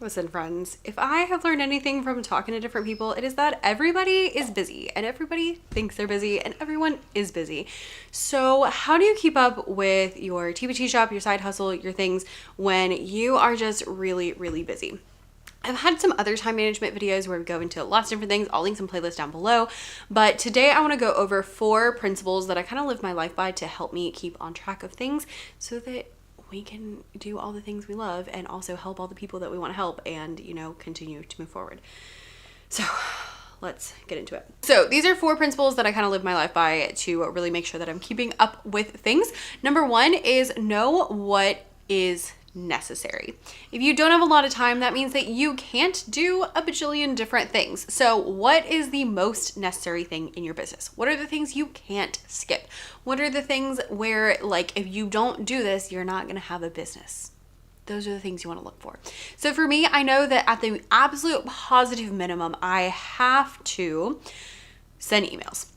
Listen, friends, if I have learned anything from talking to different people, it is that everybody is busy and everybody thinks they're busy and everyone is busy. So how do you keep up with your TBT shop, your side hustle, your things when you are just really, really busy? I've had some other time management videos where we go into lots of different things. I'll link some playlists down below. But today I want to go over 4 principles that I kind of live my life by to help me keep on track of things so that we can do all the things we love and also help all the people that we want to help and, continue to move forward. So let's get into it. So these are 4 principles that I kind of live my life by to really make sure that I'm keeping up with things. Number 1 is know what is necessary. If you don't have a lot of time, that means that you can't do a bajillion different things. So what is the most necessary thing in your business? What are the things you can't skip? What are the things where, like, if you don't do this, you're not going to have a business? Those are the things you want to look for. So for me, I know that at the absolute positive minimum, I have to send emails.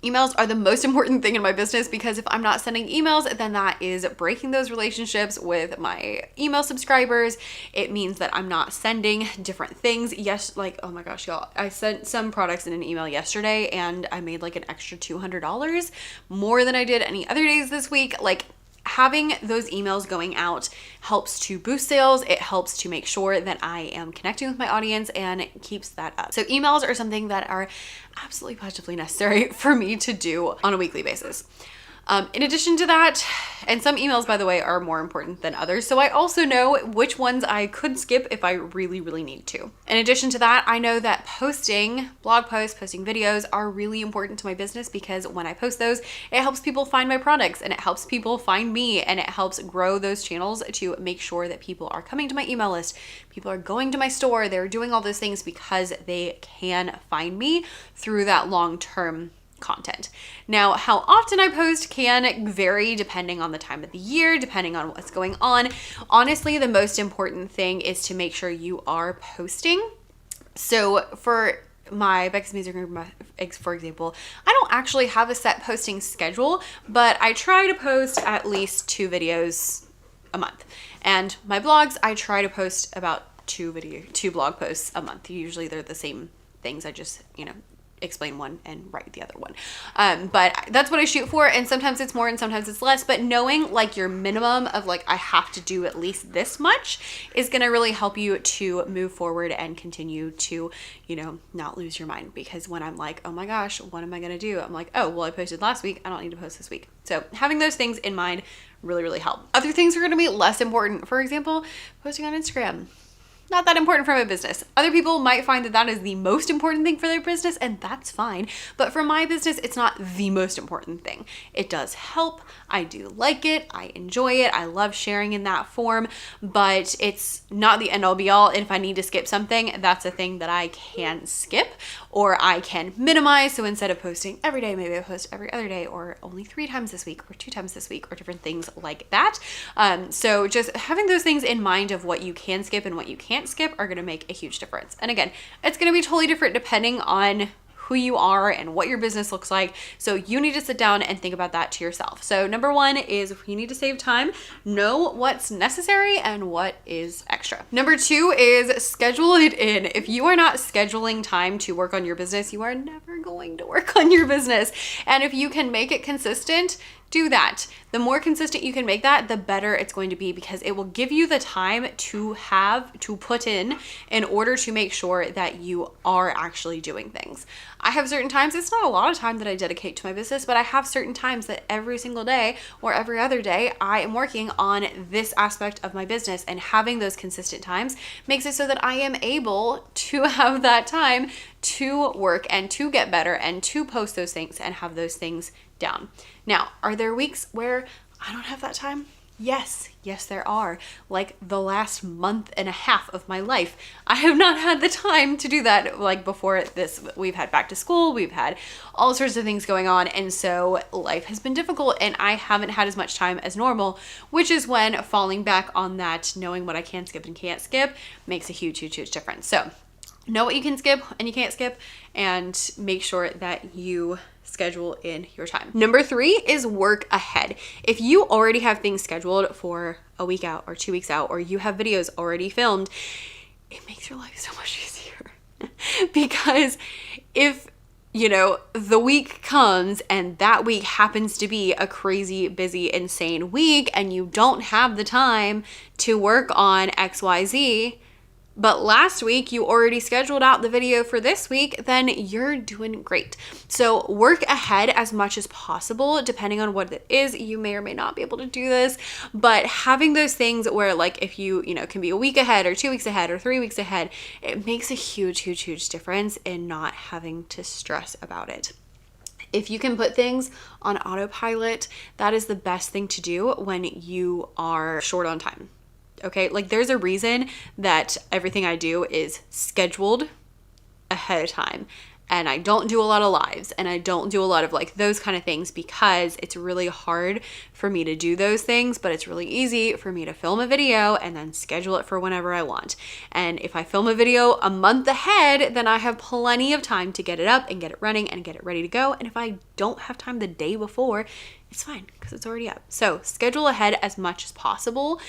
Emails are the most important thing in my business because if I'm not sending emails, then that is breaking those relationships with my email subscribers. It means that I'm not sending different things. Yes, like, oh my gosh, y'all, I sent some products in an email yesterday and I made like an extra $200 more than I did any other days this week. Like, having those emails going out helps to boost sales. It helps to make sure that I am connecting with my audience and it keeps that up. So emails are something that are absolutely positively necessary for me to do on a weekly basis. In addition to that, and some emails, by the way, are more important than others. So I also know which ones I could skip if I really, really need to. In addition to that, I know that posting blog posts, posting videos are really important to my business because when I post those, it helps people find my products and it helps people find me and it helps grow those channels to make sure that people are coming to my email list. People are going to my store. They're doing all those things because they can find me through that long-term content. Now, how often I post can vary depending on the time of the year, depending on what's going on. Honestly, the most important thing is to make sure you are posting. So for my Becca's Music Room, for example, I don't actually have a set posting schedule, but I try to post at least 2 videos a month. And my blogs, I try to post about 2 blog posts a month. Usually they're the same things. I just, explain one and write the other one. But that's what I shoot for. And sometimes it's more and sometimes it's less, but knowing like your minimum of like, I have to do at least this much is going to really help you to move forward and continue to, not lose your mind. Because when I'm like, oh my gosh, what am I going to do? I'm like, oh, well, I posted last week. I don't need to post this week. So having those things in mind really, really help. Other things are going to be less important. For example, posting on Instagram. Not that important for my business. Other people might find that that is the most important thing for their business, and that's fine. But for my business, it's not the most important thing. It does help. I do like it. I enjoy it. I love sharing in that form, but it's not the end all be all. And if I need to skip something, that's a thing that I can skip or I can minimize. So instead of posting every day, maybe I post every other day or only 3 times this week or 2 times this week or different things like that. So just having those things in mind of what you can skip and what you can't skip are going to make a huge difference. And again, it's going to be totally different depending on who you are and what your business looks like. So you need to sit down and think about that to yourself. So number 1 is you need to save time, know what's necessary and what is extra. Number 2 is schedule it in. If you are not scheduling time to work on your business, you are never going to work on your business. And if you can make it consistent, do that. The more consistent you can make that, the better it's going to be because it will give you the time to put in order to make sure that you are actually doing things. I have certain times, it's not a lot of time that I dedicate to my business, but I have certain times that every single day or every other day, I am working on this aspect of my business, and having those consistent times makes it so that I am able to have that time to work and to get better and to post those things and have those things down. Now, are there weeks where I don't have that time? Yes, there are. Like the last month and a half of my life, I have not had the time to do that. Like before this, we've had back to school, we've had all sorts of things going on. And so life has been difficult and I haven't had as much time as normal, which is when falling back on that, knowing what I can skip and can't skip makes a huge, huge, huge difference. So know what you can skip and you can't skip and make sure that you schedule in your time. Number 3 is work ahead. If you already have things scheduled for a week out or 2 weeks out, or you have videos already filmed, it makes your life so much easier. Because if, the week comes and that week happens to be a crazy, busy, insane week and you don't have the time to work on XYZ, but last week you already scheduled out the video for this week, then you're doing great. So work ahead as much as possible, depending on what it is. You may or may not be able to do this, but having those things where like if you can be a week ahead or 2 weeks ahead or 3 weeks ahead, it makes a huge, huge, huge difference in not having to stress about it. If you can put things on autopilot, that is the best thing to do when you are short on time. Okay, like there's a reason that everything I do is scheduled ahead of time. And I don't do a lot of lives and I don't do a lot of like those kind of things because it's really hard for me to do those things, but it's really easy for me to film a video and then schedule it for whenever I want. And if I film a video a month ahead, then I have plenty of time to get it up and get it running and get it ready to go. And if I don't have time the day before, it's fine because it's already up. So schedule ahead as much as possible.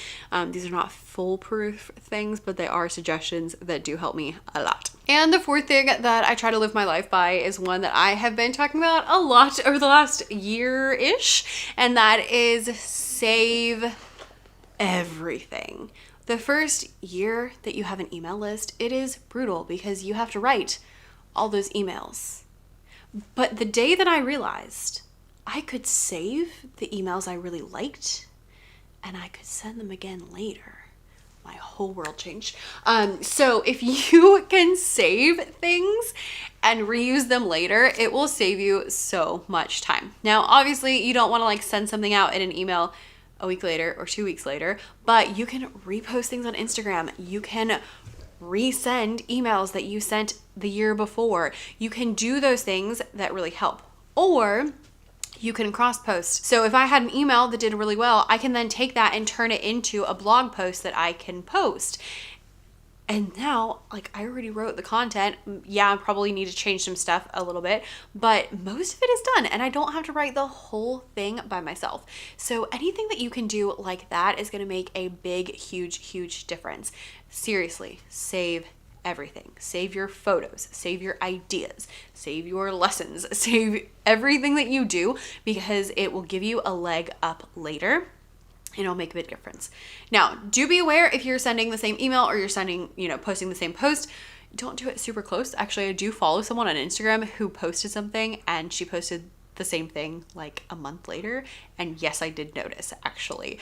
These are not foolproof things, but they are suggestions that do help me a lot. And the fourth thing that I try to live my life by is one that I have been talking about a lot over the last year-ish, and that is save everything. The first year that you have an email list, it is brutal because you have to write all those emails. But the day that I realized I could save the emails I really liked and I could send them again later, my whole world changed. So if you can save things and reuse them later, it will save you so much time. Now, obviously you don't want to like send something out in an email a week later or 2 weeks later, but you can repost things on Instagram. You can resend emails that you sent the year before. You can do those things that really help. Or you can cross post. So if I had an email that did really well, I can then take that and turn it into a blog post that I can post. And now, like, I already wrote the content. Yeah, I probably need to change some stuff a little bit, but most of it is done and I don't have to write the whole thing by myself. So anything that you can do like that is going to make a big, huge, huge difference. Seriously, save everything. Save your photos, save your ideas, save your lessons, save everything that you do because it will give you a leg up later. And it'll make a big difference. Now, do be aware if you're sending the same email or you're sending, posting the same post, don't do it super close. Actually, I do follow someone on Instagram who posted something and she posted the same thing like a month later. And yes, I did notice actually.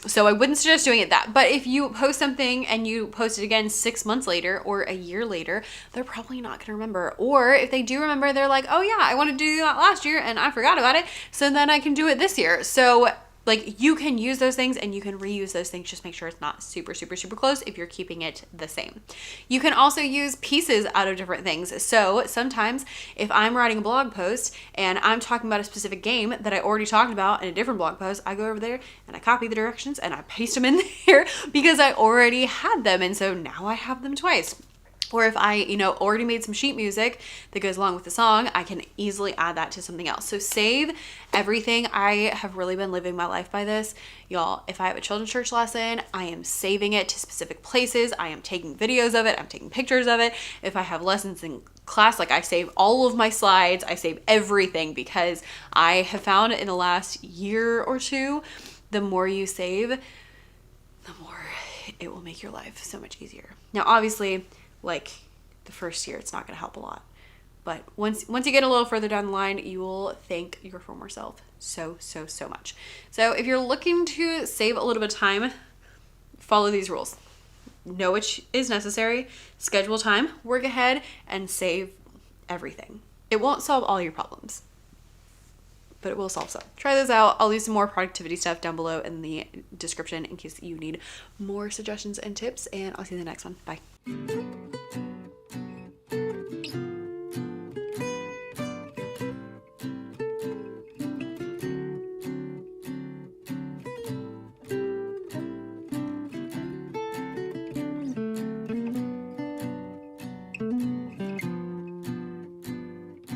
So I wouldn't suggest doing it that. But if you post something and you post it again 6 months later or a year later, they're probably not going to remember. Or if they do remember, they're like, oh yeah, I wanted to do that last year and I forgot about it. So then I can do it this year. So like you can use those things and you can reuse those things. Just make sure it's not super, super, super close if you're keeping it the same. You can also use pieces out of different things. So sometimes if I'm writing a blog post and I'm talking about a specific game that I already talked about in a different blog post, I go over there and I copy the directions and I paste them in there because I already had them. And so now I have them twice. Or if I, already made some sheet music that goes along with the song, I can easily add that to something else. So save everything. I have really been living my life by this. Y'all, if I have a children's church lesson, I am saving it to specific places. I am taking videos of it. I'm taking pictures of it. If I have lessons in class, like I save all of my slides. I save everything because I have found in the last year or two, the more you save, the more it will make your life so much easier. Now, obviously, like the first year, it's not going to help a lot. But once you get a little further down the line, you will thank your former self so, so, so much. So if you're looking to save a little bit of time, follow these rules. Know which is necessary, schedule time, work ahead, and save everything. It won't solve all your problems, but it will solve some. Try those out. I'll leave some more productivity stuff down below in the description in case you need more suggestions and tips, and I'll see you in the next one. Bye.